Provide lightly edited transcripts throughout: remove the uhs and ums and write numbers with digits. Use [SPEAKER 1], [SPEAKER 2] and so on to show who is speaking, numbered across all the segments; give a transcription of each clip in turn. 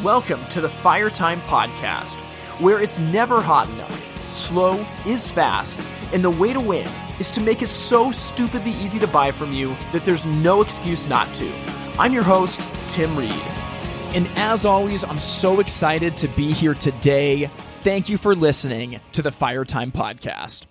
[SPEAKER 1] Welcome to the Fire Time Podcast, where it's never hot enough, slow is fast, and the way to win is to make it so stupidly easy to buy from you that there's no excuse not to. I'm your host, Tim Reed. And as always, I'm so excited to be here today. Thank you for listening to the Fire Time Podcast.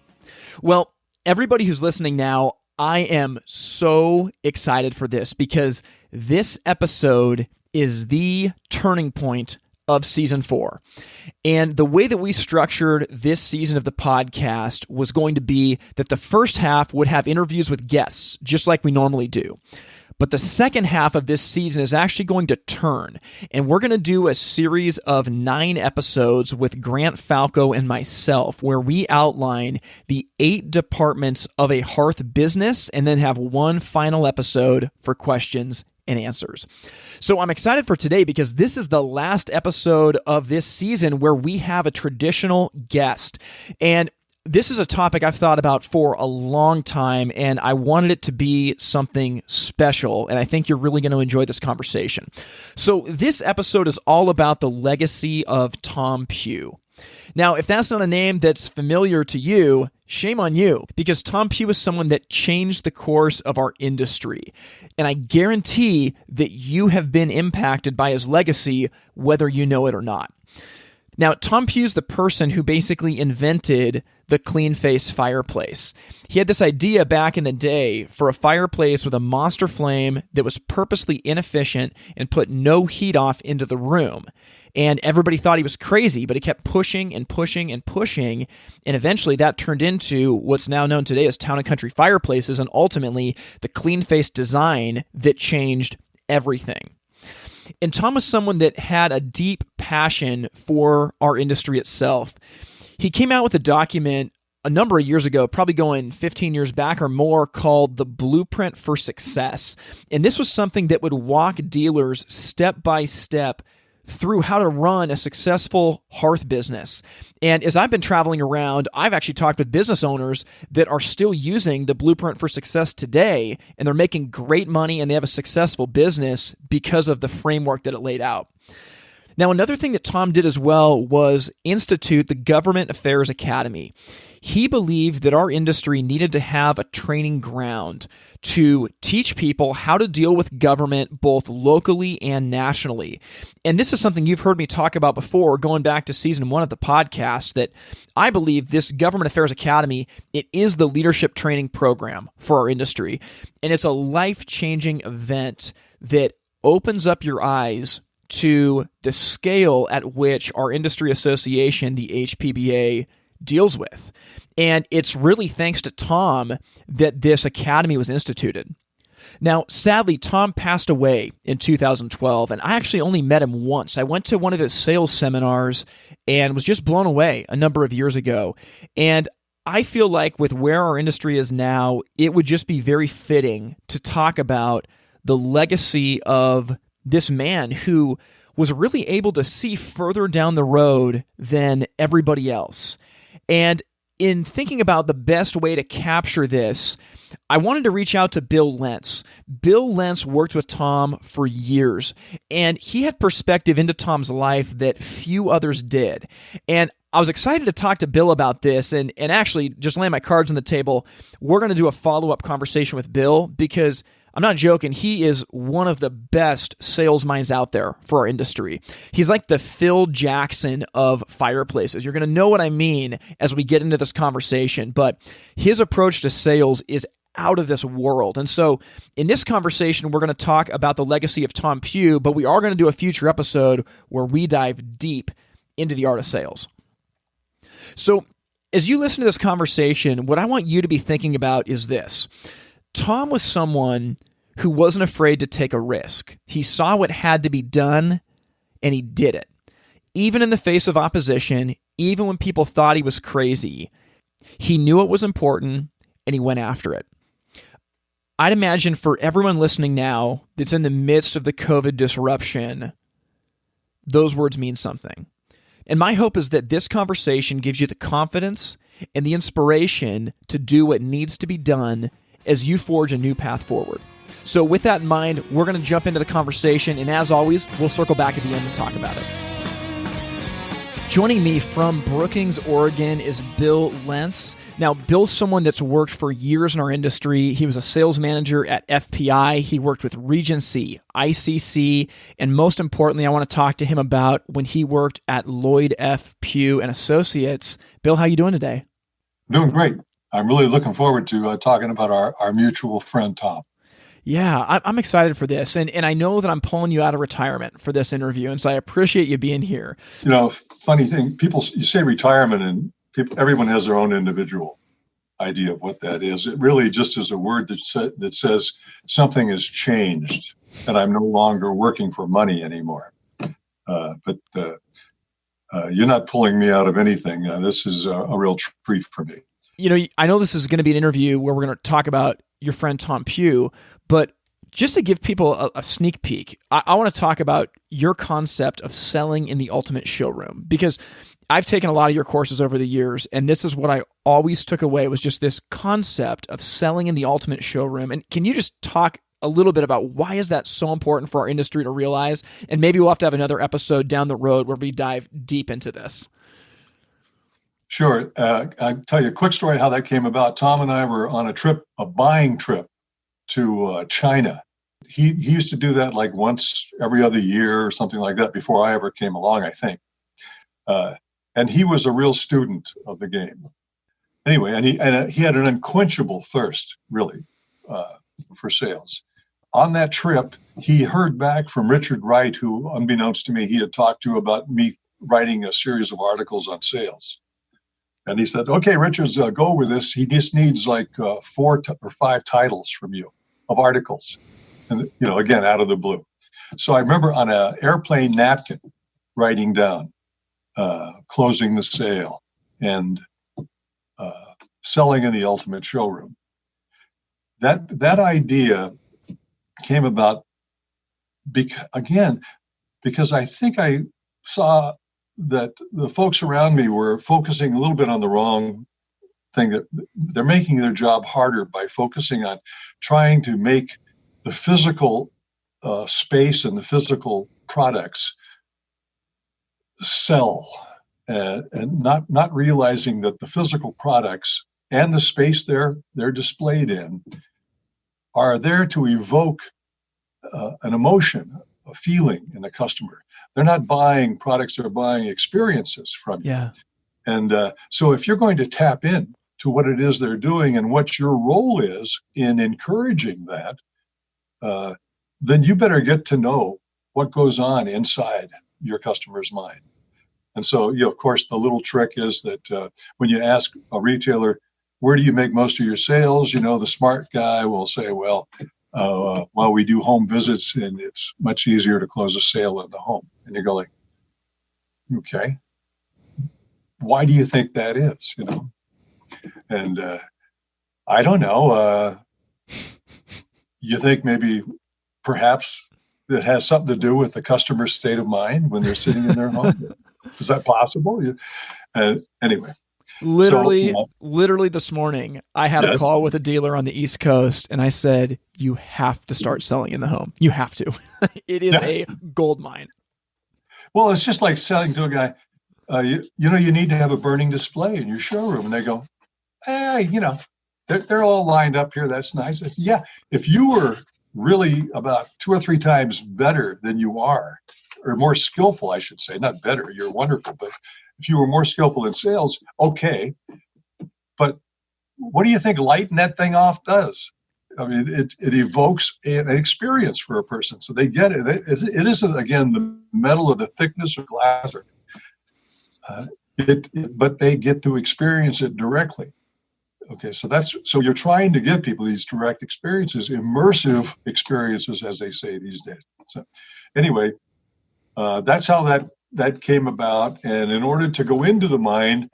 [SPEAKER 1] Well, everybody who's listening now, I am so excited for this because this episode is the turning point of Season 4. And the way that we structured this season of the podcast was going to be that the first half would have interviews with guests, just like we normally do. But the second half of this season is actually going to turn, and we're going to do a series of 9 episodes with Grant Falco and myself, where we outline the 8 departments of a hearth business, and then have one final episode for questions and answers. So I'm excited for today because this is the last episode of this season where we have a traditional guest. And this is a topic I've thought about for a long time, and I wanted it to be something special, and I think you're really going to enjoy this conversation. So this episode is all about the legacy of Tom Pugh. Now, if that's not a name that's familiar to you, shame on you, because Tom Pugh is someone that changed the course of our industry. And I guarantee that you have been impacted by his legacy, whether you know it or not. Now, Tom Pugh's the person who basically invented the clean face fireplace. He had this idea back in the day for a fireplace with a monster flame that was purposely inefficient and put no heat off into the room. And everybody thought he was crazy, but he kept pushing and pushing and pushing. And eventually that turned into what's now known today as town and country fireplaces, and ultimately the clean face design that changed everything. And Tom was someone that had a deep passion for our industry itself. He came out with a document a number of years ago, probably going 15 years back or more, called The Blueprint for Success. And this was something that would walk dealers step by step through how to run a successful hearth business. And as I've been traveling around, I've actually talked with business owners that are still using the Blueprint for Success today, and they're making great money and they have a successful business because of the framework that it laid out. Now, another thing that Tom did as well was institute the Government Affairs Academy. He believed that our industry needed to have a training ground to teach people how to deal with government both locally and nationally. And this is something you've heard me talk about before, going back to season 1 of the podcast, that I believe this Government Affairs Academy, it is the leadership training program for our industry. And it's a life-changing event that opens up your eyes to the scale at which our industry association, the HPBA, deals with. And it's really thanks to Tom that this academy was instituted. Now, sadly, Tom passed away in 2012, and I actually only met him once. I went to one of his sales seminars and was just blown away a number of years ago. And I feel like with where our industry is now, it would just be very fitting to talk about the legacy of this man who was really able to see further down the road than everybody else. And in thinking about the best way to capture this, I wanted to reach out to Bill Lentz. Bill Lentz worked with Tom for years, and he had perspective into Tom's life that few others did. And I was excited to talk to Bill about this and actually just lay my cards on the table. We're going to do a follow-up conversation with Bill because I'm not joking. He is one of the best sales minds out there for our industry. He's like the Phil Jackson of fireplaces. You're going to know what I mean as we get into this conversation, but his approach to sales is out of this world. And so in this conversation, we're going to talk about the legacy of Tom Pugh, but we are going to do a future episode where we dive deep into the art of sales. So as you listen to this conversation, what I want you to be thinking about is this. Tom was someone who wasn't afraid to take a risk. He saw what had to be done, and he did it. Even in the face of opposition, even when people thought he was crazy, he knew it was important, and he went after it. I'd imagine for everyone listening now that's in the midst of the COVID disruption, those words mean something. And my hope is that this conversation gives you the confidence and the inspiration to do what needs to be done as you forge a new path forward. So with that in mind, we're going to jump into the conversation, and as always, we'll circle back at the end and talk about it. Joining me from Brookings, Oregon is Bill Lentz. Now, Bill's someone that's worked for years in our industry. He was a sales manager at FPI. He worked with Regency, ICC, and most importantly, I want to talk to him about when he worked at Lloyd F. Pugh and Associates. Bill, how you doing today?
[SPEAKER 2] Doing great. I'm really looking forward to talking about our mutual friend, Tom.
[SPEAKER 1] Yeah, I'm excited for this, and I know that I'm pulling you out of retirement for this interview, and so I appreciate you being here.
[SPEAKER 2] You know, funny thing, you say retirement, and everyone has their own individual idea of what that is. It really just is a word that says something has changed, and I'm no longer working for money anymore. But you're not pulling me out of anything. This is a real treat for me.
[SPEAKER 1] You know, I know this is going to be an interview where we're going to talk about your friend Tom Pugh, but just to give people a sneak peek, I want to talk about your concept of selling in the ultimate showroom, because I've taken a lot of your courses over the years, and this is what I always took away was just this concept of selling in the ultimate showroom. And can you just talk a little bit about why is that so important for our industry to realize? And maybe we'll have to have another episode down the road where we dive deep into this.
[SPEAKER 2] Sure. I'll tell you a quick story how that came about. Tom and I were on a buying trip to China. He used to do that like once every other year or something like that before I ever came along, I think. And he was a real student of the game. Anyway, and he had an unquenchable thirst, really, for sales. On that trip, he heard back from Richard Wright, who, unbeknownst to me, he had talked to about me writing a series of articles on sales. And he said, okay, Richards, go with this. He just needs like 4 or 5 titles from you of articles. And, again, out of the blue. So I remember on an airplane napkin writing down, closing the sale and selling in the ultimate showroom. That idea came about because I think I saw that the folks around me were focusing a little bit on the wrong thing, that they're making their job harder by focusing on trying to make the physical space and the physical products sell, and not realizing that the physical products and the space they're displayed in are there to evoke an emotion, a feeling in a customer. They're not buying products, they're buying experiences from you.
[SPEAKER 1] Yeah.
[SPEAKER 2] And so if you're going to tap in to what it is they're doing and what your role is in encouraging that, then you better get to know what goes on inside your customer's mind. And so, of course, the little trick is that when you ask a retailer, where do you make most of your sales? The smart guy will say, well, we do home visits, and it's much easier to close a sale in the home. And you go like, okay, why do you think that is? And I don't know. You think maybe perhaps it has something to do with the customer's state of mind when they're sitting in their home? Is that possible? Anyway.
[SPEAKER 1] Literally this morning, I had a call with a dealer on the East Coast, and I said, you have to start selling in the home. You have to. It is a gold mine.
[SPEAKER 2] Well, it's just like selling to a guy, you need to have a burning display in your showroom. And they go, they're all lined up here. That's nice. I said, yeah, if you were really about 2 or 3 times better than you are, or more skillful, I should say, not better, you're wonderful, but if you were more skillful in sales, okay. But what do you think lighting that thing off does? I mean, it evokes an experience for a person. So they get it. It isn't, again, the metal or the thickness of glass, but they get to experience it directly. Okay, so you're trying to give people these direct experiences, immersive experiences, as they say these days. So anyway, that's how that came about. And in order to go into the mind,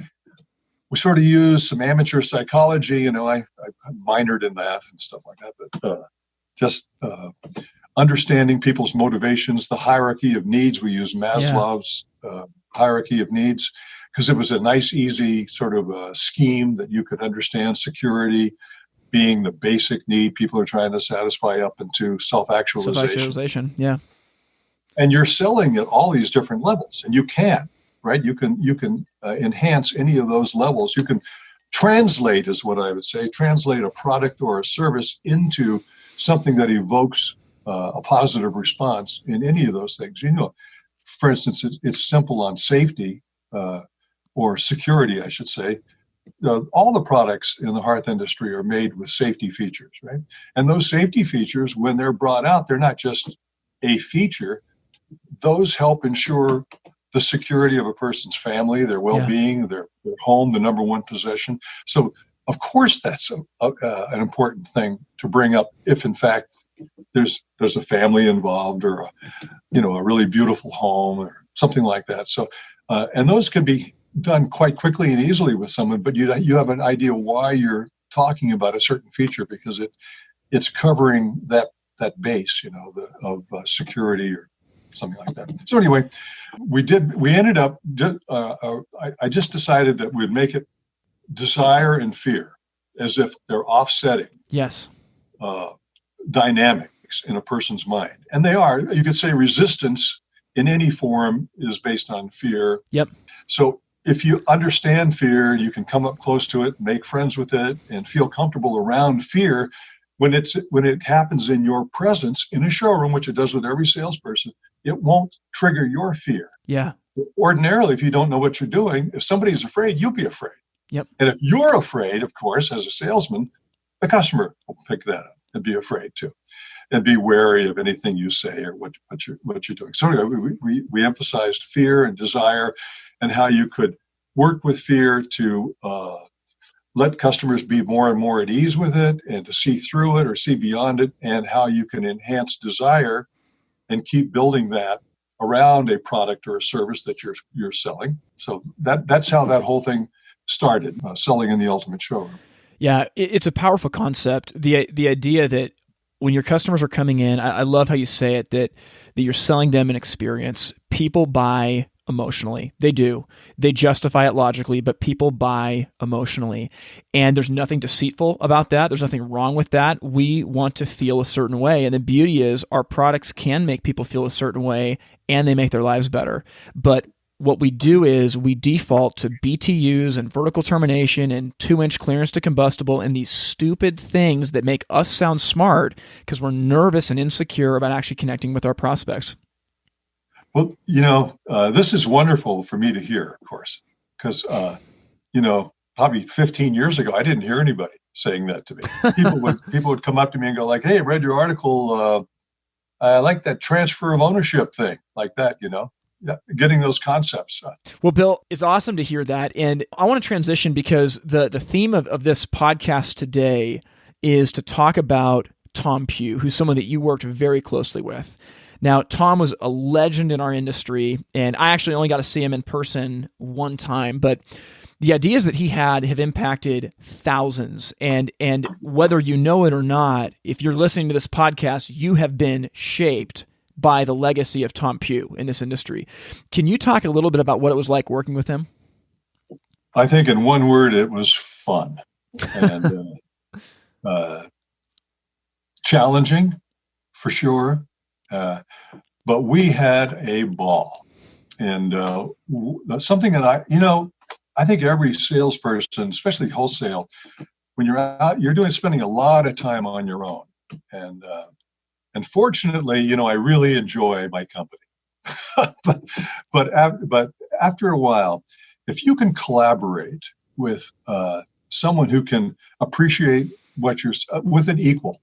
[SPEAKER 2] we sort of used some amateur psychology. I minored in that and stuff like that, but just understanding people's motivations, the hierarchy of needs. We used Maslow's hierarchy of needs because it was a nice, easy sort of scheme that you could understand: security, being the basic need people are trying to satisfy up into self-actualization.
[SPEAKER 1] Self-actualization, yeah.
[SPEAKER 2] And you're selling at all these different levels, and you can, right? You can enhance any of those levels. You can translate, is what I would say, translate a product or a service into something that evokes a positive response in any of those things. For instance, it's simple on safety or security, I should say. All the products in the hearth industry are made with safety features, right? And those safety features, when they're brought out, they're not just a feature. Those help ensure the security of a person's family, their well-being, their home, the number one possession. So, of course, that's an important thing to bring up if, in fact, there's a family involved or a really beautiful home or something like that. So, and those can be done quite quickly and easily with someone, but you have an idea why you're talking about a certain feature because it's covering that base, of security or something like that. So anyway, we ended up, I just decided that we'd make it desire and fear as if they're offsetting dynamics in a person's mind. And they are. You could say resistance in any form is based on fear.
[SPEAKER 1] Yep.
[SPEAKER 2] So if you understand fear, you can come up close to it, make friends with it, and feel comfortable around fear. When it happens in your presence in a showroom, which it does with every salesperson, it won't trigger your fear.
[SPEAKER 1] Yeah.
[SPEAKER 2] Ordinarily, if you don't know what you're doing, if somebody's afraid, you'll be afraid.
[SPEAKER 1] Yep.
[SPEAKER 2] And if you're afraid, of course, as a salesman, the customer will pick that up and be afraid too, and be wary of anything you say or what you're doing. So anyway, we emphasized fear and desire, and how you could work with fear to let customers be more and more at ease with it, and to see through it or see beyond it, and how you can enhance desire and keep building that around a product or a service that you're selling. So that's how that whole thing started, selling in the ultimate showroom.
[SPEAKER 1] Yeah, it's a powerful concept. The idea that when your customers are coming in, I love how you say it, that you're selling them an experience. People buy emotionally. They do. They justify it logically, but people buy emotionally. And there's nothing deceitful about that. There's nothing wrong with that. We want to feel a certain way. And the beauty is our products can make people feel a certain way, and they make their lives better. But what we do is we default to BTUs and vertical termination and 2-inch clearance to combustible and these stupid things that make us sound smart because we're nervous and insecure about actually connecting with our prospects.
[SPEAKER 2] Well, this is wonderful for me to hear, of course, because, probably 15 years ago, I didn't hear anybody saying that to me. People would come up to me and go like, "Hey, I read your article. I like that transfer of ownership thing," like that, getting those concepts.
[SPEAKER 1] Well, Bill, it's awesome to hear that. And I want to transition because the theme of this podcast today is to talk about Tom Pugh, who's someone that you worked very closely with. Now, Tom was a legend in our industry, and I actually only got to see him in person one time, but the ideas that he had have impacted thousands. And whether you know it or not, if you're listening to this podcast, you have been shaped by the legacy of Tom Pugh in this industry. Can you talk a little bit about what it was like working with him?
[SPEAKER 2] I think in one word, it was fun and challenging for sure. But we had a ball, and something that I think every salesperson, especially wholesale, when you're out, you're spending a lot of time on your own, and fortunately, I really enjoy my company. but after a while, if you can collaborate with someone who can appreciate what you're with an equal.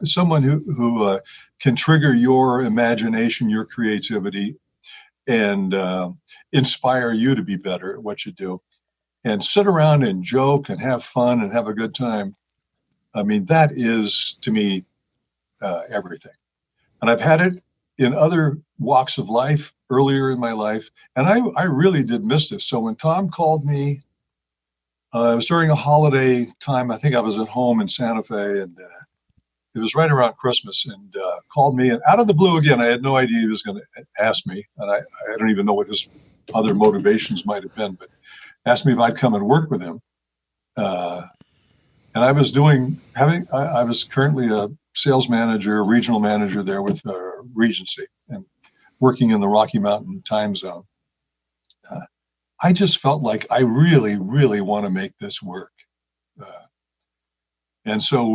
[SPEAKER 2] Someone who can trigger your imagination, your creativity, and inspire you to be better at what you do, and sit around and joke and have fun and have a good time. I mean, that is, to me, everything. And I've had it in other walks of life earlier in my life, and I really did miss this. So when Tom called me, it was during a holiday time. I think I was at home in Santa Fe, and it was right around Christmas, and called me, and out of the blue again, I had no idea he was going to ask me, and I don't even know what his other motivations might have been, but asked me if I'd come and work with him And I was currently a sales manager, regional manager there with Regency, and working in the Rocky Mountain time zone. I just felt like I really, really want to make this work. And so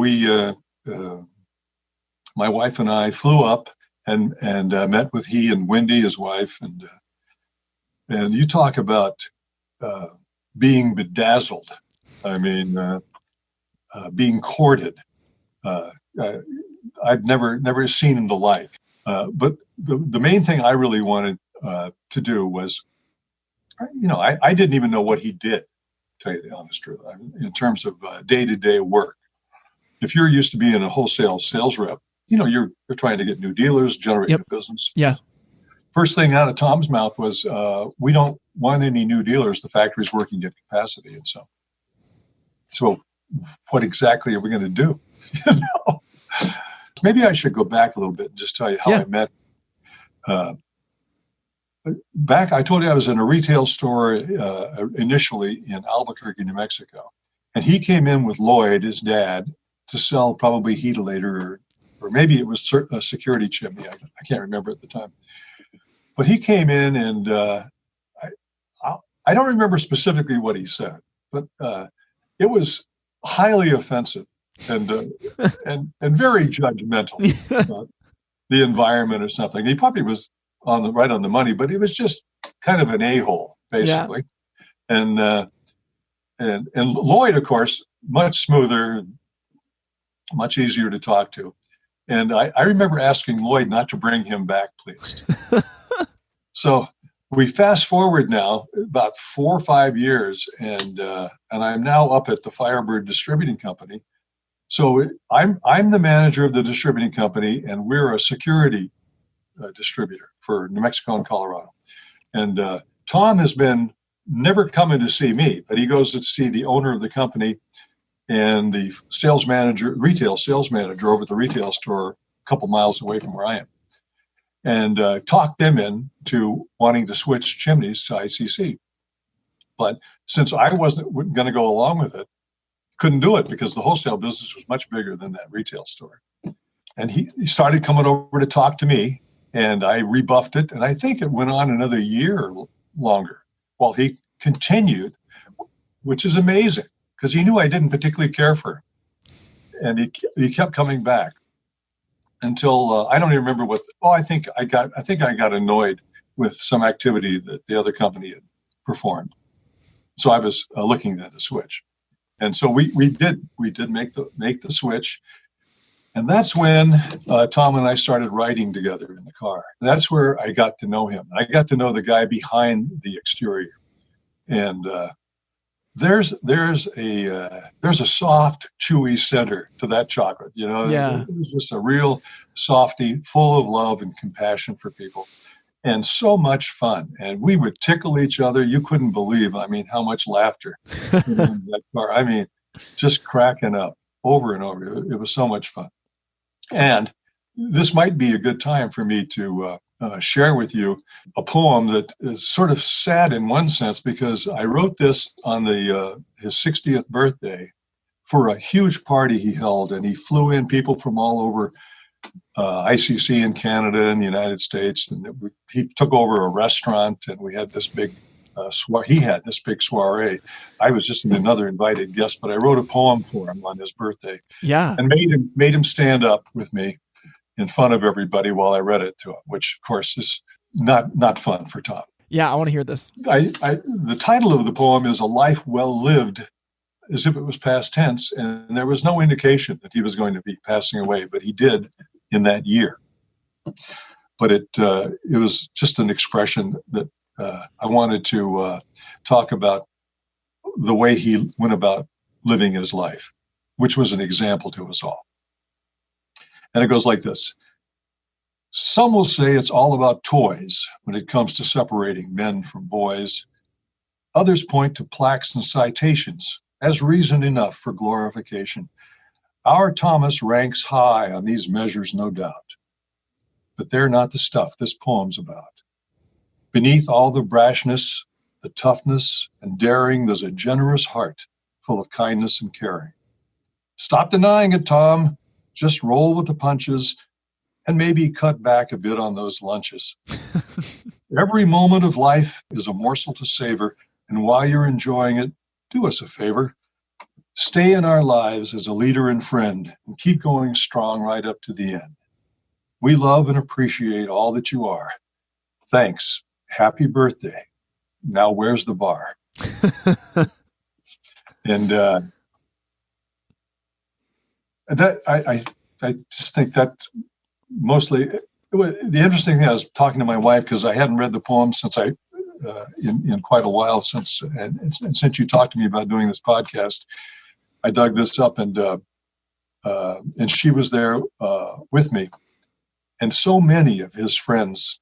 [SPEAKER 2] my wife and I flew up and met with he and Wendy, his wife, and you talk about being bedazzled. I mean, being courted. I've never seen the like. But the main thing I really wanted to do was, I didn't even know what he did, to tell you the honest truth, in terms of day-to-day work. If you're used to being a wholesale sales rep, you're trying to get new dealers, generate new business.
[SPEAKER 1] Yeah.
[SPEAKER 2] First thing out of Tom's mouth was, we don't want any new dealers. The factory's working at capacity. And so what exactly are we going to do? Maybe I should go back a little bit and just tell you how I met. Back, I told you I was in a retail store initially in Albuquerque, New Mexico. And he came in with Lloyd, his dad, to sell probably heatilator or maybe it was a security chimney. I can't remember at the time. But he came in and I don't remember specifically what he said, but it was highly offensive and very judgmental about the environment or something. He probably was right on the money, but he was just kind of an a-hole, basically. Yeah. And Lloyd, of course, much smoother, much easier to talk to. And I remember asking Lloyd not to bring him back, please. So we fast forward now about 4 or 5 years, and I'm now up at the Firebird Distributing Company. So I'm the manager of the distributing company, and we're a security distributor for New Mexico and Colorado. And Tom has been never coming to see me, but he goes to see the owner of the company and the retail sales manager over at the retail store a couple miles away from where I am, and talk them into wanting to switch chimneys to ICC. But since I wasn't going to go along with it, couldn't do it because the wholesale business was much bigger than that retail store. And he started coming over to talk to me, and I rebuffed it. And I think it went on another year or longer while he continued, which is amazing because he knew I didn't particularly care for him. And he kept coming back until I don't even remember I think I got annoyed with some activity that the other company had performed. So I was looking then to switch. And so we did make the switch. And that's when Tom and I started riding together in the car. That's where I got to know him. I got to know the guy behind the exterior. And there's a soft, chewy center to that chocolate. It was just a real softy, full of love and compassion for people, and so much fun. And we would tickle each other. You couldn't believe, how much laughter in that car. Just cracking up over and over. It was so much fun. And this might be a good time for me to share with you a poem that is sort of sad in one sense, because I wrote this on his 60th birthday for a huge party he held, and he flew in people from all over ICC in Canada and the United States, and he took over a restaurant, and we had this big he had this big soiree. I was just another invited guest, but I wrote a poem for him on his birthday, and made him stand up with me in front of everybody while I read it to him, which of course is not fun for Tom.
[SPEAKER 1] Yeah, I want to hear this.
[SPEAKER 2] The title of the poem is "A Life Well Lived," as if it was past tense, and there was no indication that he was going to be passing away, but he did in that year. But it was just an expression that I wanted to talk about the way he went about living his life, which was an example to us all. And it goes like this. Some will say it's all about toys when it comes to separating men from boys. Others point to plaques and citations as reason enough for glorification. Our Thomas ranks high on these measures, no doubt. But they're not the stuff this poem's about. Beneath all the brashness, the toughness, and daring, there's a generous heart full of kindness and caring. Stop denying it, Tom. Just roll with the punches and maybe cut back a bit on those lunches. Every moment of life is a morsel to savor, and while you're enjoying it, do us a favor. Stay in our lives as a leader and friend, and keep going strong right up to the end. We love and appreciate all that you are. Thanks. Happy birthday. Now where's the bar? And that I just think that mostly the interesting thing. I was talking to my wife because I hadn't read the poem since in quite a while since you talked to me about doing this podcast. I dug this up and she was there with me, and so many of his friends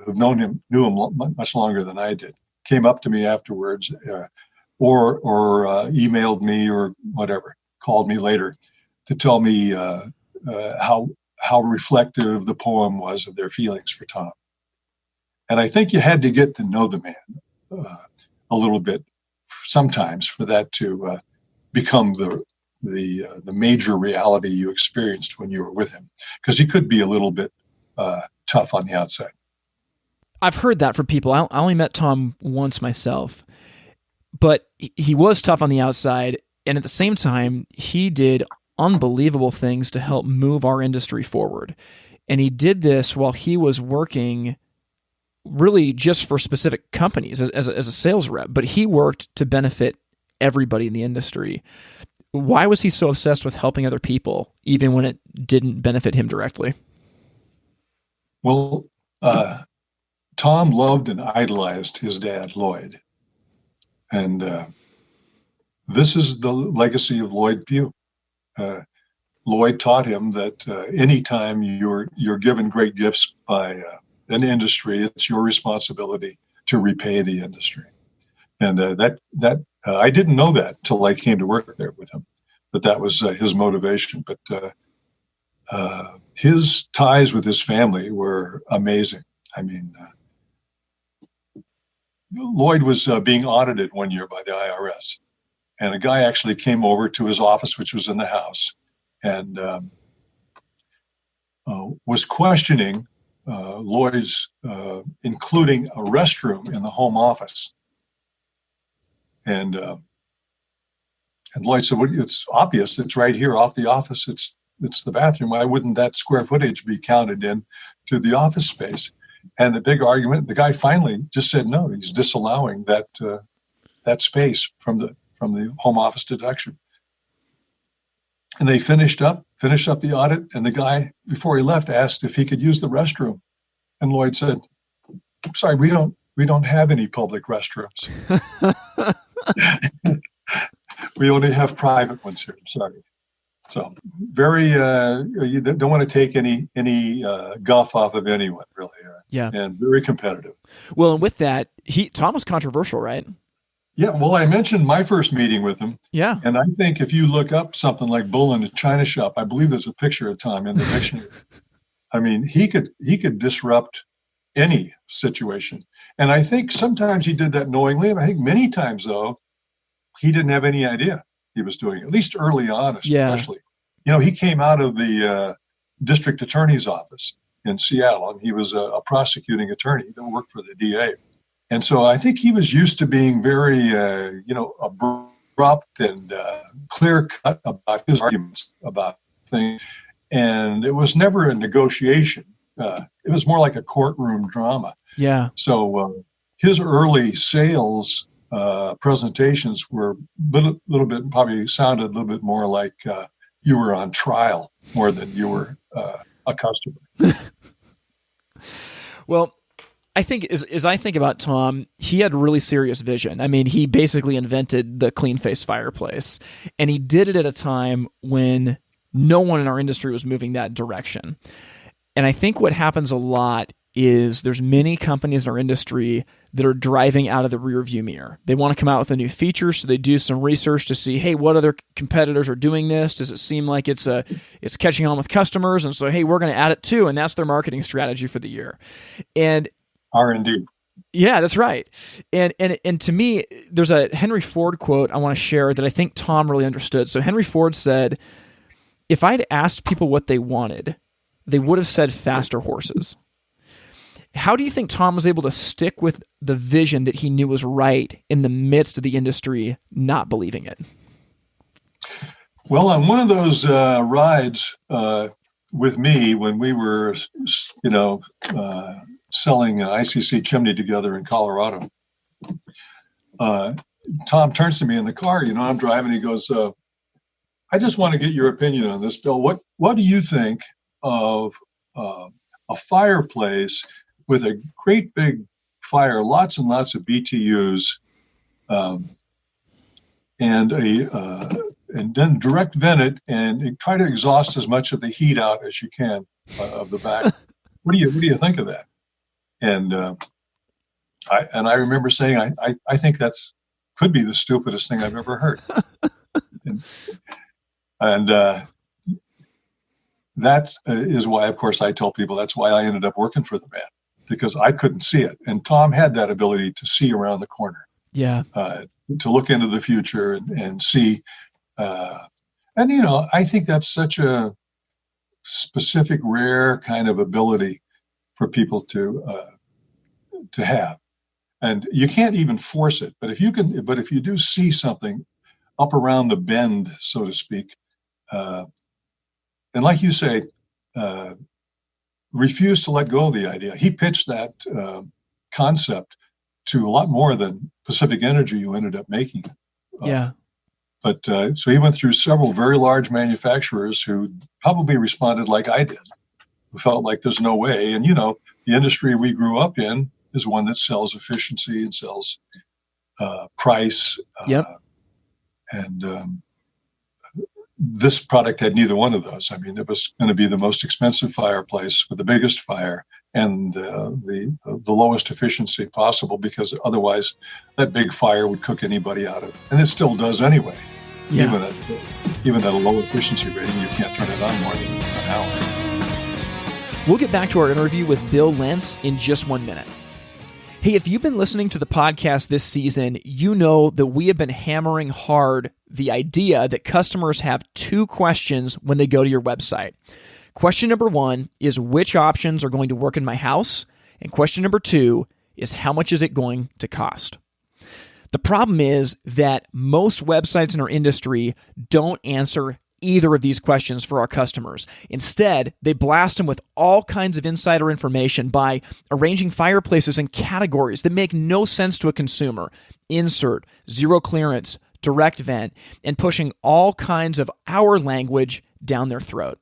[SPEAKER 2] who've knew him much longer than I did came up to me afterwards, or emailed me or whatever, called me later to tell me how reflective the poem was of their feelings for Tom. And I think you had to get to know the man a little bit sometimes for that to become the major reality you experienced when you were with him, because he could be a little bit tough on the outside.
[SPEAKER 1] I've heard that from people. I only met Tom once myself, but he was tough on the outside, and at the same time, he did unbelievable things to help move our industry forward. And he did this while he was working really just for specific companies as a sales rep, but he worked to benefit everybody in the industry. Why was he so obsessed with helping other people, even when it didn't benefit him directly?
[SPEAKER 2] Well, Tom loved and idolized his dad, Lloyd. And this is the legacy of Lloyd Pugh. Lloyd taught him that anytime you're given great gifts by an industry, it's your responsibility to repay the industry. And I didn't know that till I came to work there with him, that was his motivation. But his ties with his family were amazing. I mean, Lloyd was being audited one year by the IRS. And a guy actually came over to his office, which was in the house, and was questioning Lloyd's including a restroom in the home office. And Lloyd said, "Well, it's obvious. It's right here off the office. It's the bathroom. Why wouldn't that square footage be counted in to the office space?" And the big argument, the guy finally just said no. He's disallowing that space from the home office deduction. And they finished up the audit, and the guy, before he left, asked if he could use the restroom. And Lloyd said, "I'm sorry, we don't have any public restrooms. We only have private ones here. I'm sorry." So very, you don't want to take any guff off of anyone, really.
[SPEAKER 1] Yeah.
[SPEAKER 2] And very competitive.
[SPEAKER 1] Well, and with that, Tom was controversial, right?
[SPEAKER 2] Yeah, well, I mentioned my first meeting with him.
[SPEAKER 1] Yeah.
[SPEAKER 2] And I think if you look up something like Bull in a China Shop, I believe there's a picture of Tom in the dictionary. I mean, he could disrupt any situation. And I think sometimes he did that knowingly. And I think many times, though, he didn't have any idea he was doing it, at least early on, especially. Yeah. He came out of the district attorney's office in Seattle, and he was a prosecuting attorney that worked for the DA. And so I think he was used to being very, abrupt and clear-cut about his arguments about things. And it was never a negotiation. It was more like a courtroom drama.
[SPEAKER 1] Yeah.
[SPEAKER 2] So his early sales presentations were a little bit, probably sounded a little bit more like you were on trial more than you were a customer.
[SPEAKER 1] Well, I think as I think about Tom, he had really serious vision. I mean, he basically invented the clean face fireplace, and he did it at a time when no one in our industry was moving that direction. And I think what happens a lot is there's many companies in our industry that are driving out of the rearview mirror. They want to come out with a new feature, so they do some research to see, hey, what other competitors are doing this? Does it seem like it's catching on with customers? And so, hey, we're going to add it too, and that's their marketing strategy for the year. And
[SPEAKER 2] R&D.
[SPEAKER 1] Yeah, that's right. And to me, there's a Henry Ford quote I want to share that I think Tom really understood. So Henry Ford said, if I'd asked people what they wanted, they would have said faster horses. How do you think Tom was able to stick with the vision that he knew was right in the midst of the industry not believing it?
[SPEAKER 2] Well, on one of those rides with me when we were, selling an ICC chimney together in Colorado, Tom turns to me in the car. I'm driving. He goes, "I just want to get your opinion on this, Bill. What do you think of a fireplace with a great big fire, lots and lots of BTUs, and then direct vent it and try to exhaust as much of the heat out as you can of the back? What do you think of that?" And I remember saying, I think could be the stupidest thing I've ever heard. and that is why, of course, I tell people that's why I ended up working for the man, because I couldn't see it. And Tom had that ability to see around the corner.
[SPEAKER 1] Yeah.
[SPEAKER 2] To look into the future and see. I think that's such a specific, rare kind of ability for people to have. And you can't even force it. But if you do see something up around the bend, so to speak, and like you say, refuse to let go of the idea. He pitched that concept to a lot more than Pacific Energy, who ended up making it.
[SPEAKER 1] Yeah.
[SPEAKER 2] But so he went through several very large manufacturers who probably responded like I did, who felt like there's no way. And, the industry we grew up in is one that sells efficiency and sells price.
[SPEAKER 1] Yep.
[SPEAKER 2] And this product had neither one of those. I mean, it was going to be the most expensive fireplace with the biggest fire and the lowest efficiency possible, because otherwise that big fire would cook anybody out of it. And it still does anyway.
[SPEAKER 1] Yeah.
[SPEAKER 2] Even at a low efficiency rating, you can't turn it on more than an hour.
[SPEAKER 1] We'll get back to our interview with Bill Lentz in just 1 minute. Hey, if you've been listening to the podcast this season, you know that we have been hammering hard the idea that customers have two questions when they go to your website. Question number one is, which options are going to work in my house? And question number two is, how much is it going to cost? The problem is that most websites in our industry don't answer either of these questions for our customers. Instead, they blast them with all kinds of insider information by arranging fireplaces in categories that make no sense to a consumer: insert, zero clearance, direct vent, and pushing all kinds of our language down their throat.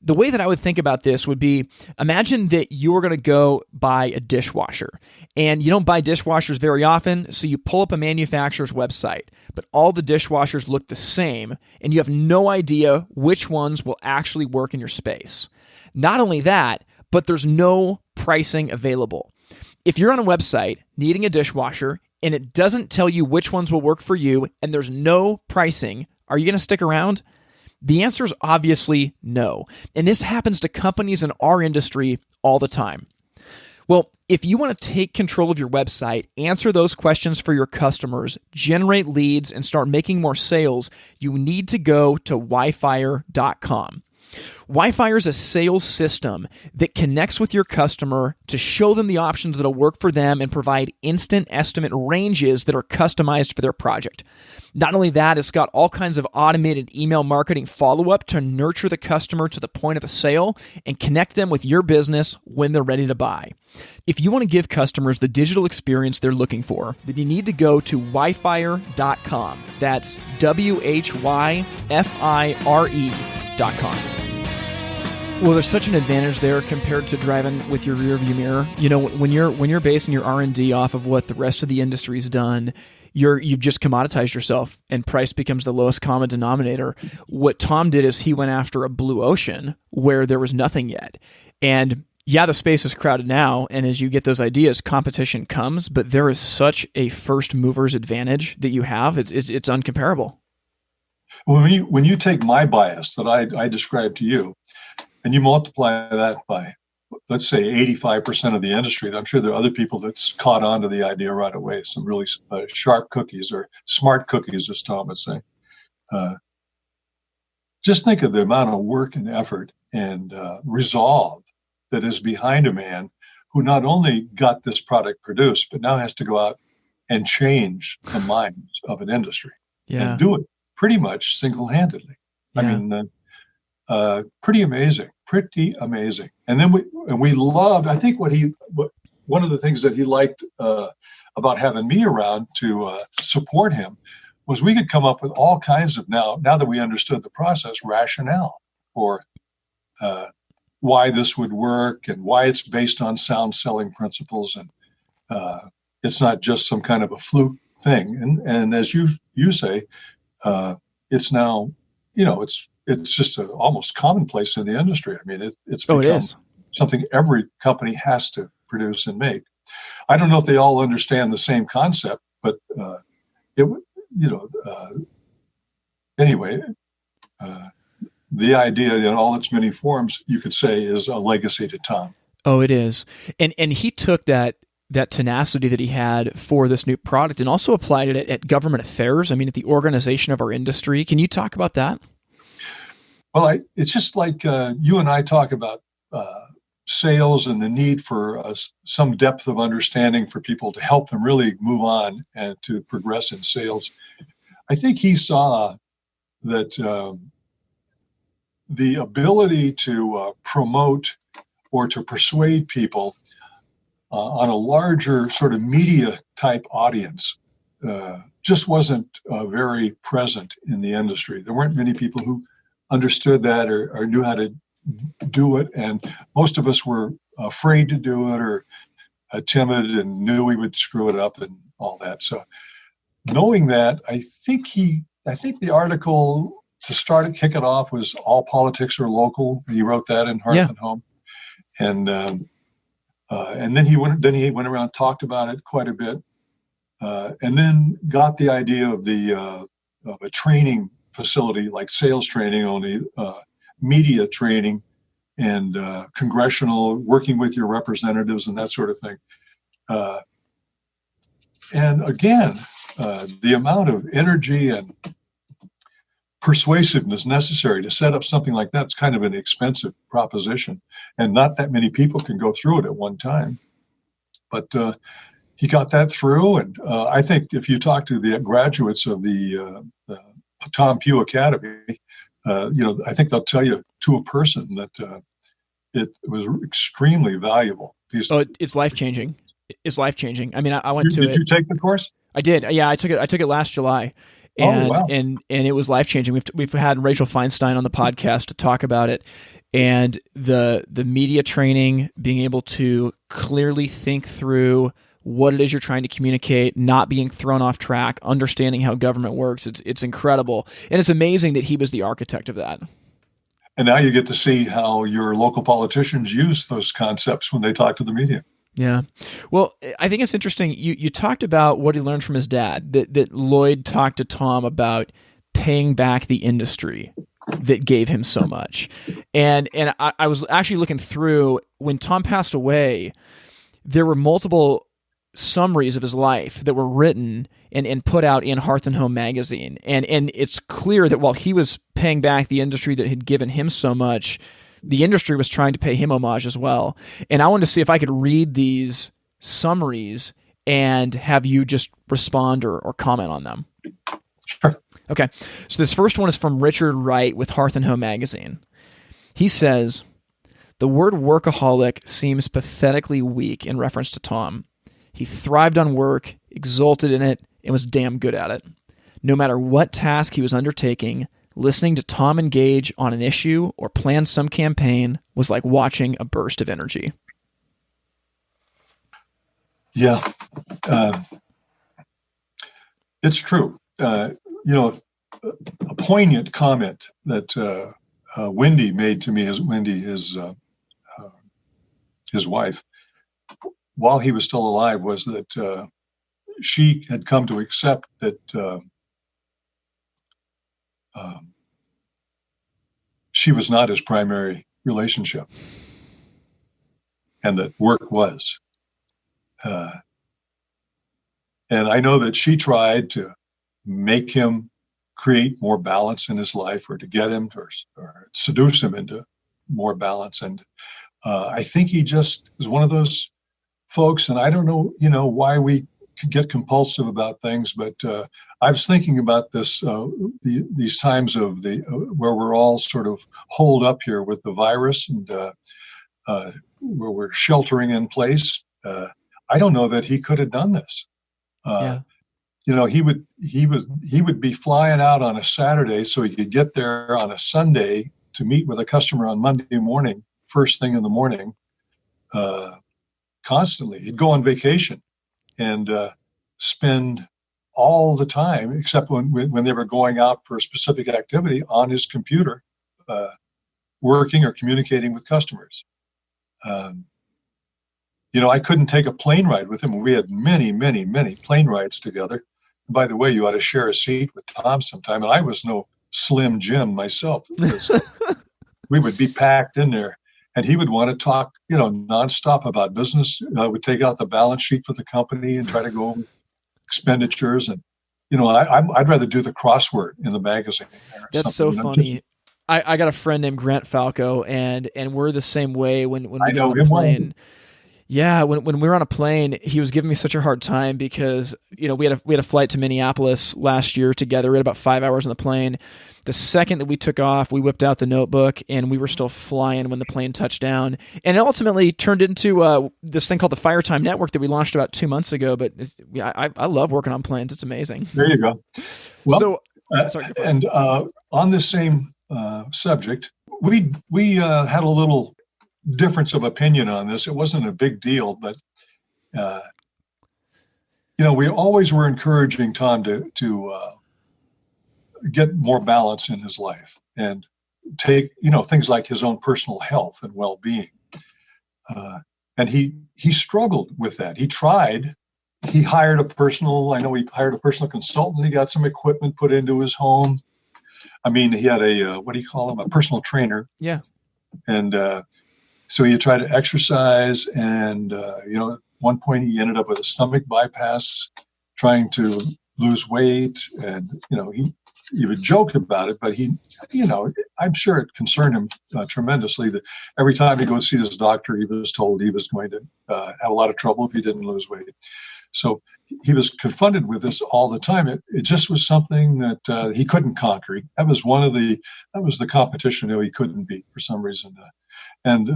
[SPEAKER 1] The way that I would think about this would be, imagine that you were going to go buy a dishwasher, and you don't buy dishwashers very often, so you pull up a manufacturer's website, but all the dishwashers look the same, and you have no idea which ones will actually work in your space. Not only that, but there's no pricing available. If you're on a website needing a dishwasher, and it doesn't tell you which ones will work for you, and there's no pricing, are you going to stick around? The answer is obviously no. And this happens to companies in our industry all the time. Well, if you want to take control of your website, answer those questions for your customers, generate leads, and start making more sales, you need to go to Wi-Fire.com. Wi-Fire is a sales system that connects with your customer to show them the options that will work for them and provide instant estimate ranges that are customized for their project. Not only that, it's got all kinds of automated email marketing follow-up to nurture the customer to the point of a sale and connect them with your business when they're ready to buy. If you want to give customers the digital experience they're looking for, then you need to go to Wi-Fire.com. That's WHYFIRE.com. Well, there's such an advantage there compared to driving with your rearview mirror. You know, when you're basing your R&D off of what the rest of the industry's done, you've just commoditized yourself, and price becomes the lowest common denominator. What Tom did is he went after a blue ocean where there was nothing yet. And yeah, the space is crowded now, and as you get those ideas, competition comes, but there is such a first mover's advantage that you have. It's uncomparable.
[SPEAKER 2] Well, when you take my bias that I described to you, and you multiply that by let's say 85% of the industry. I'm sure there are other people that's caught on to the idea right away. Some really sharp cookies, or smart cookies, as Tom would say. Just think of the amount of work and effort and resolve that is behind a man who not only got this product produced, but now has to go out and change the minds of an industry and do it pretty much single-handedly. Yeah. I mean, pretty amazing. And then we loved, I think one of the things that he liked about having me around to support him was we could come up with all kinds of, now that we understood the process, rationale for why this would work and why it's based on sound selling principles, and it's not just some kind of a fluke thing. And as you say, it's now, it's just almost commonplace in the industry. I mean, it's become something every company has to produce and make. I don't know if they all understand the same concept, but anyway, the idea in all its many forms, you could say, is a legacy to Tom.
[SPEAKER 1] Oh, it is. And he took that tenacity that he had for this new product and also applied it at government affairs. I mean, at the organization of our industry. Can you talk about that?
[SPEAKER 2] Well, it's just like you and I talk about sales and the need for some depth of understanding for people to help them really move on and to progress in sales. I think he saw that the ability to promote or to persuade people on a larger sort of media type audience just wasn't very present in the industry. There weren't many people who understood that or knew how to do it, and most of us were afraid to do it or timid and knew we would screw it up and all that. So knowing that, I think the article to kick it off was "All Politics Are Local." He wrote that in Hearth and Home, and then he went around and talked about it quite a bit, and then got the idea of of a training facility like sales training, only media training and congressional, working with your representatives and that sort of thing. And again, the amount of energy and persuasiveness necessary to set up something like that is kind of an expensive proposition, and not that many people can go through it at one time. But he got that through, and I think if you talk to the graduates of the Tom Pugh Academy, I think they'll tell you to a person that it was extremely valuable.
[SPEAKER 1] It's life-changing. It's life-changing. I mean, I went to it.
[SPEAKER 2] Did you take the course?
[SPEAKER 1] I did. Yeah, I took it last July. And,
[SPEAKER 2] wow.
[SPEAKER 1] and it was life-changing. We've had Rachel Feinstein on the podcast to talk about it, and the media training, being able to clearly think through what it is you're trying to communicate, not being thrown off track, understanding how government works. It's incredible. And it's amazing that he was the architect of that.
[SPEAKER 2] And now you get to see how your local politicians use those concepts when they talk to the media.
[SPEAKER 1] Yeah. Well, I think it's interesting. You talked about what he learned from his dad, that Lloyd talked to Tom about paying back the industry that gave him so much. And I was actually looking through, when Tom passed away, there were multiple summaries of his life that were written and put out in Hearth and Home magazine. And it's clear that while he was paying back the industry that had given him so much, the industry was trying to pay him homage as well. And I wanted to see if I could read these summaries and have you just respond or comment on them.
[SPEAKER 2] Sure.
[SPEAKER 1] Okay. So this first one is from Richard Wright with Hearth and Home magazine. He says, "The word workaholic seems pathetically weak in reference to Tom. He thrived on work, exulted in it, and was damn good at it. No matter what task he was undertaking, listening to Tom engage on an issue or plan some campaign was like watching a burst of energy."
[SPEAKER 2] Yeah, it's true. A poignant comment that Wendy made to me, his wife, while he was still alive, was that she had come to accept that she was not his primary relationship. and that work was. And I know that she tried to make him create more balance in his life, or to get him to, or seduce him into more balance. And I think he just is one of those folks, and I don't know, why we could get compulsive about things, but I was thinking about this, these times of where we're all sort of holed up here with the virus, and where we're sheltering in place. I don't know that he could have done this.
[SPEAKER 1] Yeah.
[SPEAKER 2] He would be flying out on a Saturday so he could get there on a Sunday to meet with a customer on Monday morning, first thing in the morning, constantly. He'd go on vacation and spend all the time, except when they were going out for a specific activity, on his computer, working or communicating with customers. I couldn't take a plane ride with him. We had many, many, many plane rides together. And by the way, you ought to share a seat with Tom sometime. And I was no Slim Jim myself, because we would be packed in there, and he would want to talk, nonstop about business. I would take out the balance sheet for the company and try to go over expenditures. And, I'd rather do the crossword in the magazine.
[SPEAKER 1] That's so funny. I got a friend named Grant Falco, and we're the same way when we get on the plane. Yeah, when we were on a plane, he was giving me such a hard time because we had a flight to Minneapolis last year together. We had about 5 hours on the plane. The second that we took off, we whipped out the notebook, and we were still flying when the plane touched down. And it ultimately turned into this thing called the Fire Time Network that we launched about 2 months ago. But I love working on planes; it's amazing.
[SPEAKER 2] There you go. Well,
[SPEAKER 1] so,
[SPEAKER 2] and on this same subject, we had a little difference of opinion on this. It wasn't a big deal, but we always were encouraging Tom to get more balance in his life and take things like his own personal health and well-being. And he struggled with that. He tried. He hired a personal consultant. He got some equipment put into his home. I mean, he had a a personal trainer.
[SPEAKER 1] Yeah.
[SPEAKER 2] And so he tried to exercise, and at one point he ended up with a stomach bypass, trying to lose weight, and he would joke about it, but I'm sure it concerned him tremendously that every time he go see his doctor, he was told he was going to have a lot of trouble if he didn't lose weight. So he was confronted with this all the time. It just was something that he couldn't conquer. That was the competition he couldn't beat for some reason. And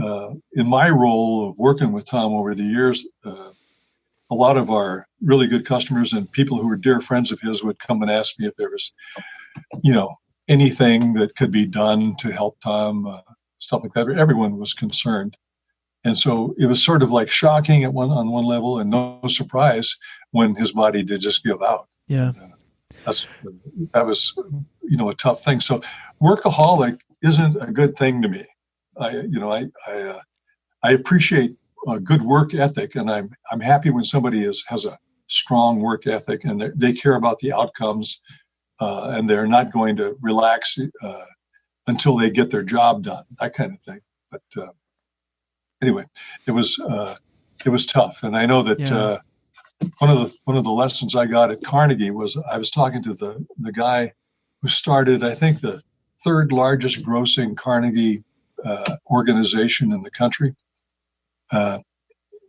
[SPEAKER 2] in my role of working with Tom over the years, a lot of our really good customers and people who were dear friends of his would come and ask me if there was, anything that could be done to help Tom, stuff like that. Everyone was concerned. And so it was sort of like shocking on one level, and no surprise when his body did just give out.
[SPEAKER 1] Yeah.
[SPEAKER 2] That was, a tough thing. So workaholic isn't a good thing to me. I appreciate a good work ethic, and I'm happy when somebody has a strong work ethic and they care about the outcomes, and they're not going to relax until they get their job done, that kind of thing. But anyway, it was tough, and I know that one of the lessons I got at Carnegie was I was talking to the guy who started, I think, the third largest grossing Carnegie organization in the country.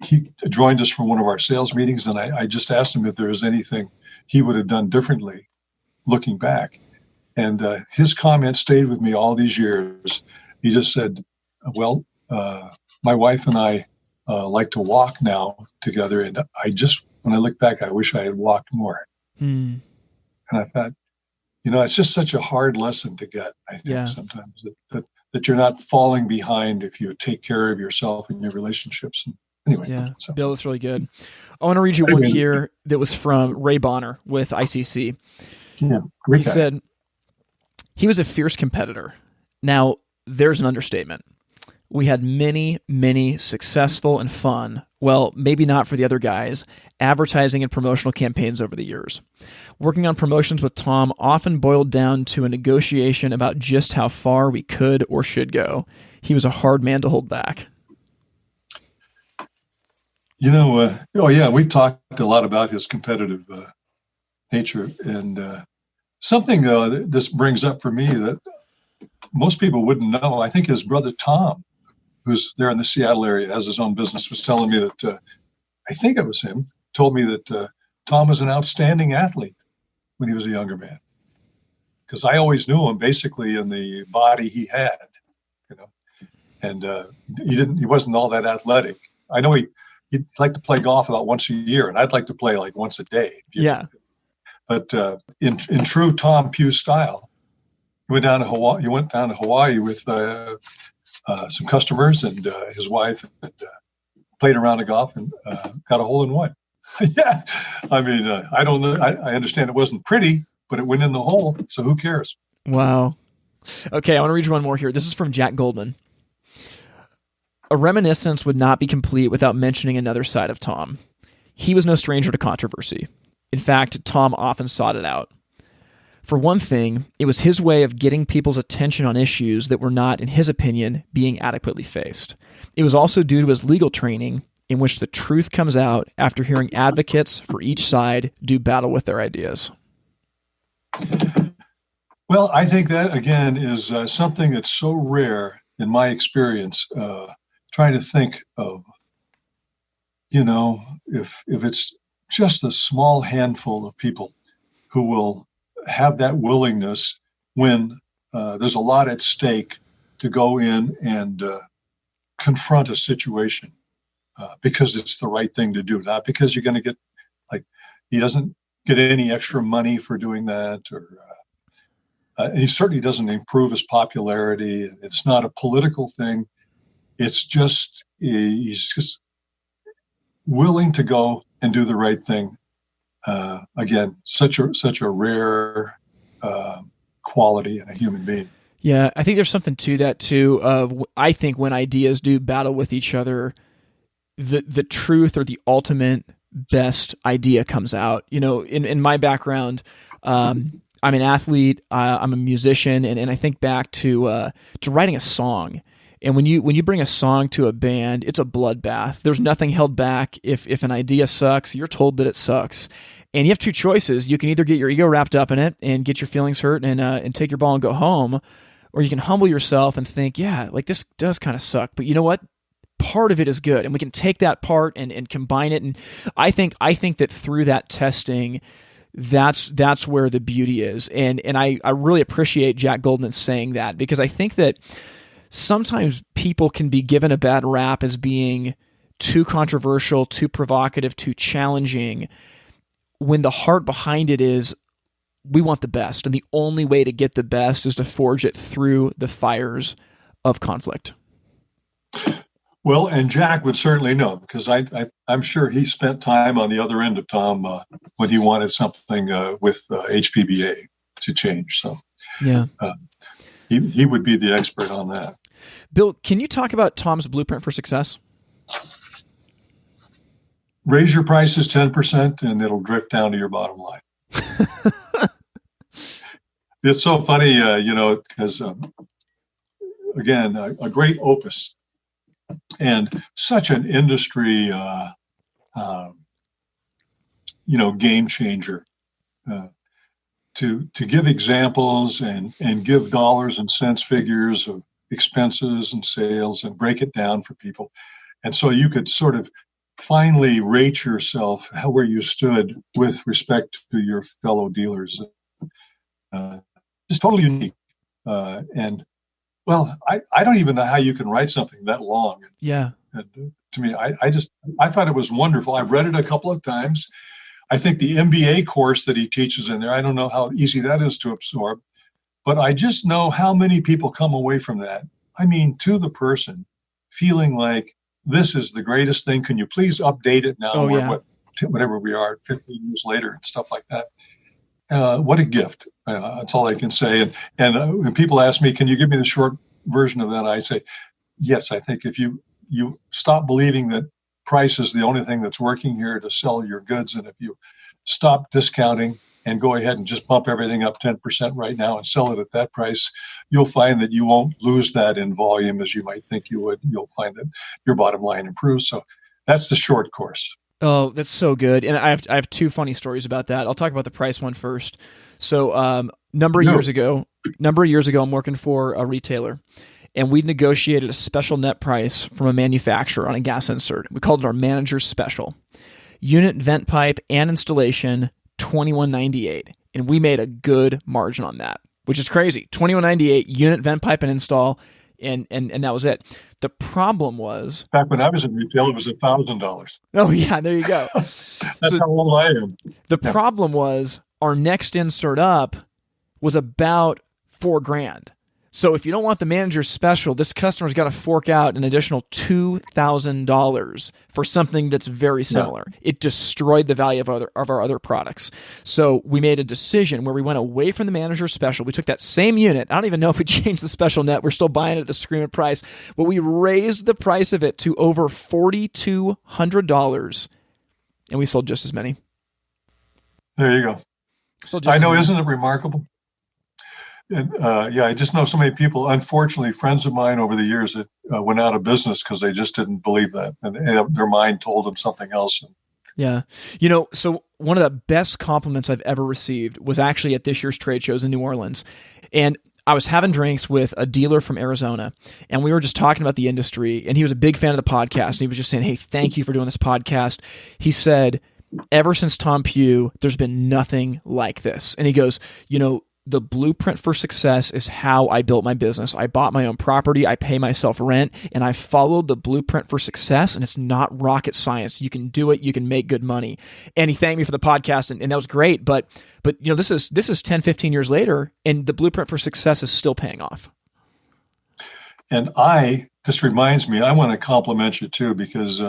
[SPEAKER 2] He joined us for one of our sales meetings, and I just asked him if there was anything he would have done differently looking back. And his comment stayed with me all these years. He just said, well, my wife and I like to walk now together, and when I look back, I wish I had walked more. And I thought, it's just such a hard lesson to get, I think, sometimes, that you're not falling behind if you take care of yourself and your relationships. And anyway. So.
[SPEAKER 1] Bill, that's really good. I want to read you one here that was from Ray Bonner with ICC.
[SPEAKER 2] Yeah,
[SPEAKER 1] he said, he was a fierce competitor. Now, there's an understatement. We had many, many successful and fun, well, maybe not for the other guys, advertising and promotional campaigns over the years. Working on promotions with Tom often boiled down to a negotiation about just how far we could or should go. He was a hard man to hold back.
[SPEAKER 2] Oh yeah, we've talked a lot about his competitive nature, and something this brings up for me that most people wouldn't know. I think his brother Tom, who's there in the Seattle area, has his own business, was telling me that I think it was him, told me that Tom was an outstanding athlete when he was a younger man. Because I always knew him basically in the body he had, you know, and he wasn't all that athletic. I know he'd like to play golf about once a year, and I'd like to play like once a day.
[SPEAKER 1] Yeah.
[SPEAKER 2] But in true Tom Pugh style, he went down to Hawaii with some customers and his wife, and played a round of golf and got a hole in one. Yeah, I mean, I don't know. I understand it wasn't pretty, but it went in the hole, so who cares?
[SPEAKER 1] Wow. Okay, I want to read you one more here. This is from Jack Goldman. A reminiscence would not be complete without mentioning another side of Tom. He was no stranger to controversy. In fact, Tom often sought it out. For one thing, it was his way of getting people's attention on issues that were not, in his opinion, being adequately faced. It was also due to his legal training, in which the truth comes out after hearing advocates for each side do battle with their ideas.
[SPEAKER 2] Well, I think that, again, is something that's so rare in my experience, trying to think of, if it's just a small handful of people who will have that willingness when there's a lot at stake to go in and confront a situation because it's the right thing to do, not because you're going to get, like, he doesn't get any extra money for doing that, or and he certainly doesn't improve his popularity. It's not a political thing. It's just, he's just willing to go and do the right thing. Again, such a rare quality in a human being.
[SPEAKER 1] Yeah, I think there's something to that too. I think when ideas do battle with each other, the truth or the ultimate best idea comes out. In my background, I'm an athlete. I'm a musician, and I think back to writing a song. And when you bring a song to a band, it's a bloodbath. There's nothing held back. If an idea sucks, you're told that it sucks. And you have two choices. You can either get your ego wrapped up in it and get your feelings hurt and take your ball and go home, or you can humble yourself and think, yeah, like, this does kind of suck, but you know what? Part of it is good, and we can take that part and combine it. And I think that through that testing, that's where the beauty is. And I really appreciate Jack Goldman saying that, because I think that sometimes people can be given a bad rap as being too controversial, too provocative, too challenging, when the heart behind it is, we want the best, and the only way to get the best is to forge it through the fires of conflict.
[SPEAKER 2] Well, and Jack would certainly know, because I'm sure he spent time on the other end of Tom when he wanted something with HPBA to change. So
[SPEAKER 1] yeah,
[SPEAKER 2] he would be the expert on that.
[SPEAKER 1] Bill, can you talk about Tom's blueprint for success?
[SPEAKER 2] Raise your prices 10% and it'll drift down to your bottom line. It's so funny, because, again, a great opus and such an industry, game changer. To give examples and give dollars and cents figures of expenses and sales and break it down for people. And so you could sort of finally rate yourself where you stood with respect to your fellow dealers. It's totally unique. And well, I don't even know how you can write something that long.
[SPEAKER 1] Yeah.
[SPEAKER 2] And to me, I thought it was wonderful. I've read it a couple of times. I think the MBA course that he teaches in there, I don't know how easy that is to absorb, but I just know how many people come away from that. I mean, to the person, feeling like, this is the greatest thing. Can you please update it now? Whatever we are, 15 years later and stuff like that. What a gift. That's all I can say. And when people ask me, can you give me the short version of that? I say, yes, I think if you stop believing that price is the only thing that's working here to sell your goods, and if you stop discounting and go ahead and just bump everything up 10% right now and sell it at that price, you'll find that you won't lose that in volume as you might think you would. You'll find that your bottom line improves. So That's the short course.
[SPEAKER 1] Oh, that's so good. And I have two funny stories about that. I'll talk about the price one first. So, number of years ago, I'm working for a retailer, and we negotiated a special net price from a manufacturer on a gas insert. We called it our manager's special. Unit, vent pipe, and installation, $21.98, and we made a good margin on that, which is crazy. $21.98 unit, vent pipe, and install, and that was it. The problem was,
[SPEAKER 2] back when I was in retail, it was $1,000.
[SPEAKER 1] Oh yeah, there you go.
[SPEAKER 2] That's how old I am.
[SPEAKER 1] The problem was our next insert up was about $4,000. So if you don't want the manager's special, this customer's got to fork out an additional $2,000 for something that's very similar. Yeah. It destroyed the value of our other products. So we made a decision where we went away from the manager's special. We took that same unit. I don't even know if we changed the special net. We're still buying it at the screaming price, but we raised the price of it to over $4,200, and we sold just as many.
[SPEAKER 2] There you go. I know, isn't it remarkable? And I just know so many people, unfortunately, friends of mine over the years that went out of business because they just didn't believe that. And their mind told them something else.
[SPEAKER 1] Yeah. So one of the best compliments I've ever received was actually at this year's trade shows in New Orleans. And I was having drinks with a dealer from Arizona, and we were just talking about the industry. And he was a big fan of the podcast. And he was just saying, hey, thank you for doing this podcast. He said, ever since Tom Pugh, there's been nothing like this. And he goes, the blueprint for success is how I built my business. I bought my own property. I pay myself rent, and I followed the blueprint for success, and it's not rocket science. You can do it. You can make good money. And he thanked me for the podcast, and that was great. But this is 10, 15 years later, and the blueprint for success is still paying off.
[SPEAKER 2] And this reminds me, I want to compliment you too, because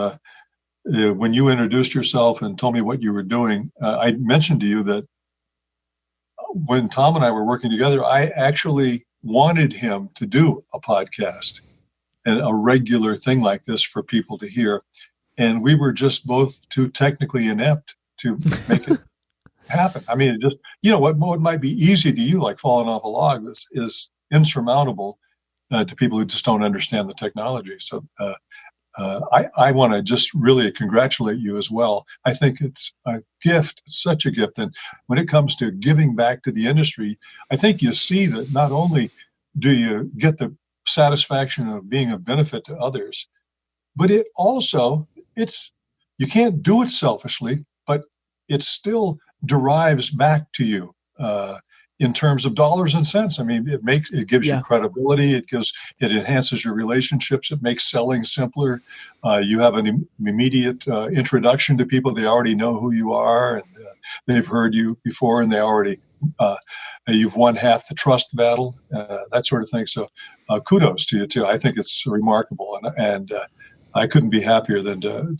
[SPEAKER 2] when you introduced yourself and told me what you were doing, I mentioned to you that when Tom and I were working together, I actually wanted him to do a podcast and a regular thing like this for people to hear. And we were just both too technically inept to make it happen. I mean, it just, what might be easy to you, like falling off a log, is insurmountable to people who just don't understand the technology. So I want to just really congratulate you as well. I think it's a gift, such a gift. And when it comes to giving back to the industry, I think you see that not only do you get the satisfaction of being of benefit to others, but it also, you can't do it selfishly, but it still derives back to you in terms of dollars and cents. I mean, it gives you credibility. It enhances your relationships. It makes selling simpler. You have an immediate introduction to people. They already know who you are, and they've heard you before, and they already you've won half the trust battle, that sort of thing. So kudos to you too. I think it's remarkable, and I couldn't be happier than to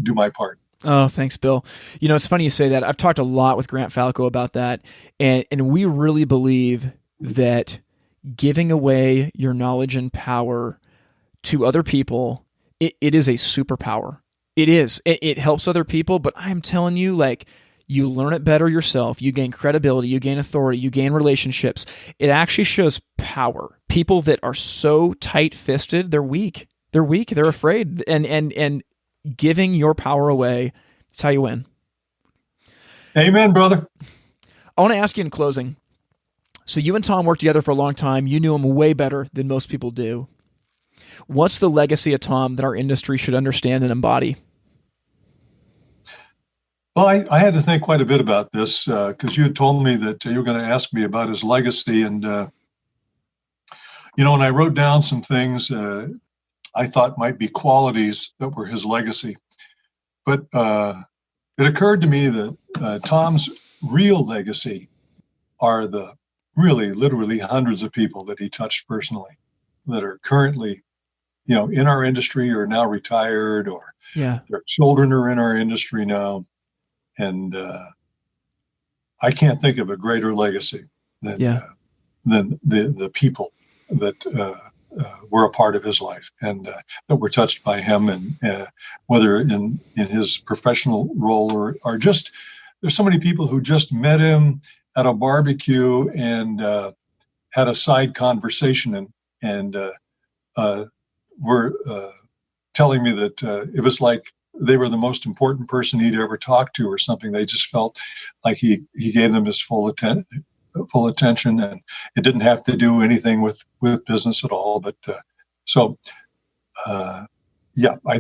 [SPEAKER 2] do my part.
[SPEAKER 1] Oh, thanks, Bill. It's funny you say that. I've talked a lot with Grant Falco about that, and we really believe that giving away your knowledge and power to other people, it is a superpower. It is. It helps other people, but I'm telling you, you learn it better yourself. You gain credibility. You gain authority. You gain relationships. It actually shows power. People that are so tight-fisted, they're weak. They're weak. They're afraid, and giving your power away, that's how you win.
[SPEAKER 2] Amen, brother.
[SPEAKER 1] I want to ask you in closing. So you and Tom worked together for a long time. You knew him way better than most people do. What's the legacy of Tom that our industry should understand and embody?
[SPEAKER 2] Well, I had to think quite a bit about this because you had told me that you were going to ask me about his legacy. And, when I wrote down some things I thought might be qualities that were his legacy. But it occurred to me that Tom's real legacy are the really literally hundreds of people that he touched personally that are currently, in our industry or now retired, or their children are in our industry now. And I can't think of a greater legacy than the people that were a part of his life and that were touched by him, and whether in his professional role or just, there's so many people who just met him at a barbecue and had a side conversation and were telling me that it was like they were the most important person he'd ever talked to or something. They just felt like he gave them his full attention, and it didn't have to do anything with business at all. But I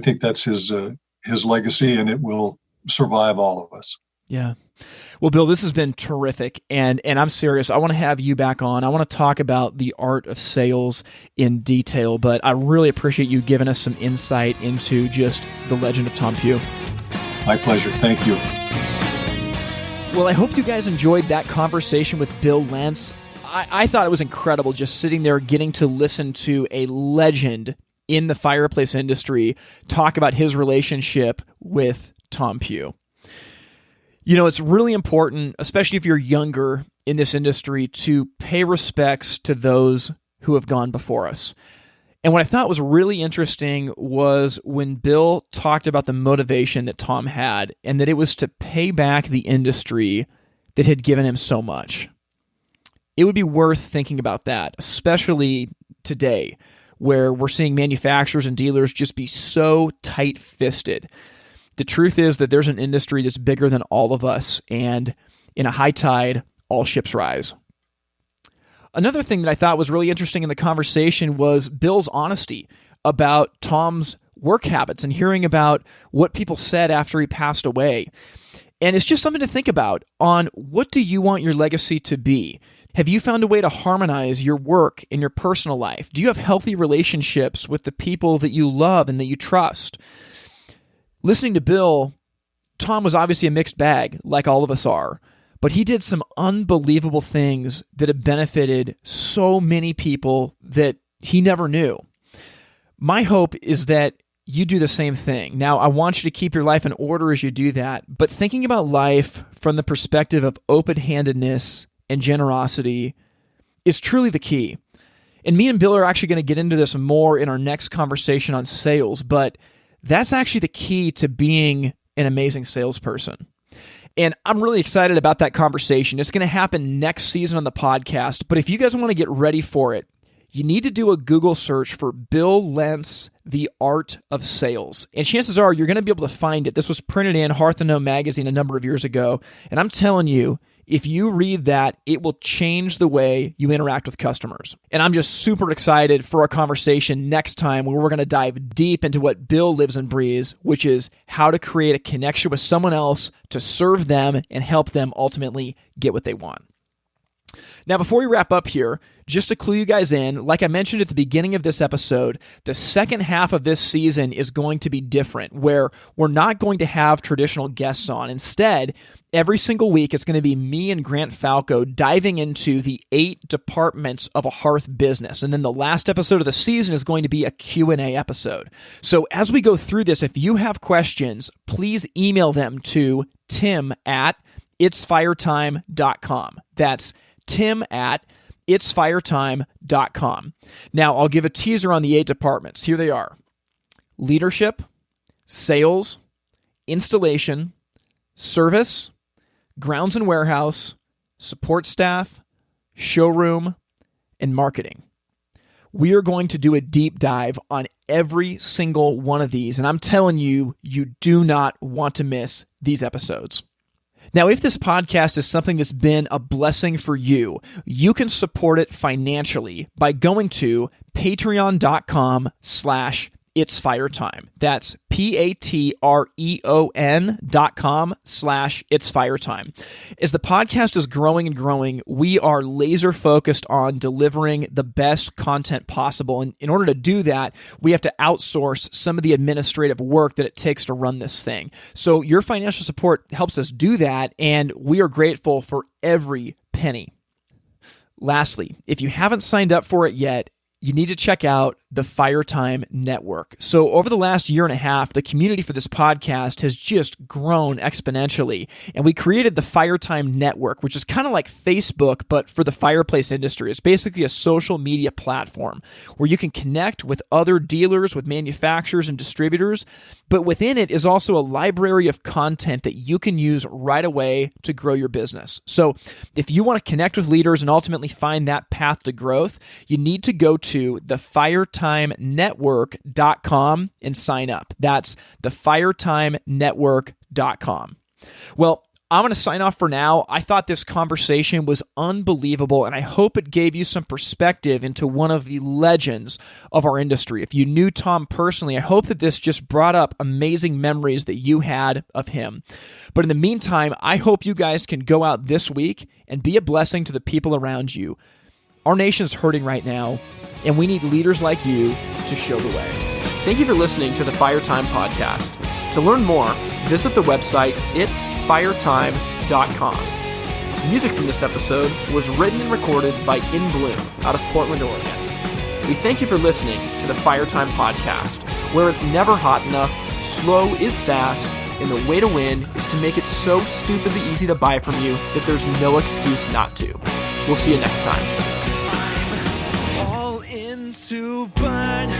[SPEAKER 2] think that's his legacy, and it will survive all of us.
[SPEAKER 1] Yeah. Well, Bill, this has been terrific, and I'm serious. I want to have you back on. I want to talk about the art of sales in detail, but I really appreciate you giving us some insight into just the legend of Tom Pugh.
[SPEAKER 2] My pleasure. Thank you.
[SPEAKER 1] Well, I hope you guys enjoyed that conversation with Bill Lentz. I thought it was incredible just sitting there getting to listen to a legend in the fireplace industry talk about his relationship with Tom Pugh. You know, it's really important, especially if you're younger in this industry, to pay respects to those who have gone before us. And what I thought was really interesting was when Bill talked about the motivation that Tom had, and that it was to pay back the industry that had given him so much. It would be worth thinking about that, especially today, where we're seeing manufacturers and dealers just be so tight-fisted. The truth is that there's an industry that's bigger than all of us, and in a high tide, all ships rise. Another thing that I thought was really interesting in the conversation was Bill's honesty about Tom's work habits and hearing about what people said after he passed away. And it's just something to think about on what do you want your legacy to be? Have you found a way to harmonize your work and your personal life? Do you have healthy relationships with the people that you love and that you trust? Listening to Bill, Tom was obviously a mixed bag, like all of us are, but he did some unbelievable things that have benefited so many people that he never knew. My hope is that you do the same thing. Now, I want you to keep your life in order as you do that, but thinking about life from the perspective of open-handedness and generosity is truly the key. And me and Bill are actually going to get into this more in our next conversation on sales, but that's actually the key to being an amazing salesperson. And I'm really excited about that conversation. It's going to happen next season on the podcast, but if you guys want to get ready for it, you need to do a Google search for Bill Lentz, The Art of Sales. And chances are you're going to be able to find it. This was printed in Hearth and Home magazine a number of years ago. And I'm telling you, if you read that, it will change the way you interact with customers. And I'm just super excited for our conversation next time where we're going to dive deep into what Bill lives and breathes, which is how to create a connection with someone else to serve them and help them ultimately get what they want. Now, before we wrap up here, just to clue you guys in, like I mentioned at the beginning of this episode, the second half of this season is going to be different, where we're not going to have traditional guests on. Instead, every single week, it's going to be me and Grant Falco diving into the 8 departments of a hearth business. And then the last episode of the season is going to be a Q&A episode. So as we go through this, if you have questions, please email them to tim@itsfiretime.com. That's tim@itsfiretime.com. Now, I'll give a teaser on the 8 departments. Here they are: leadership, sales, installation, service, grounds and warehouse, support staff, showroom, and marketing. We are going to do a deep dive on every single one of these, and I'm telling you, you do not want to miss these episodes. Now, if this podcast is something that's been a blessing for you, you can support it financially by going to patreon.com/itsfiretime. That's patreon.com/itsfiretime. As the podcast is growing and growing, we are laser focused on delivering the best content possible. And in order to do that, we have to outsource some of the administrative work that it takes to run this thing. So your financial support helps us do that, and we are grateful for every penny. Lastly, if you haven't signed up for it yet, you need to check out the Firetime Network. So over the last year and a half, the community for this podcast has just grown exponentially. And we created the Firetime Network, which is kind of like Facebook, but for the fireplace industry. It's basically a social media platform where you can connect with other dealers, with manufacturers and distributors, But within it is also a library of content that you can use right away to grow your business. So if you want to connect with leaders and ultimately find that path to growth, you need to go to thefiretimenetwork.com and sign up. That's thefiretimenetwork.com. Well, I'm going to sign off for now. I thought this conversation was unbelievable, and I hope it gave you some perspective into one of the legends of our industry. If you knew Tom personally, I hope that this just brought up amazing memories that you had of him. But in the meantime, I hope you guys can go out this week and be a blessing to the people around you. Our nation's hurting right now, and we need leaders like you to show the way. Thank you for listening to the Fire Time Podcast. To learn more, visit the website itsfiretime.com. Music from this episode was written and recorded by In Bloom out of Portland, Oregon. We thank you for listening to the Fire Time Podcast, where it's never hot enough, slow is fast, and the way to win is to make it so stupidly easy to buy from you that there's no excuse not to. We'll see you next time.
[SPEAKER 3] All in to burn.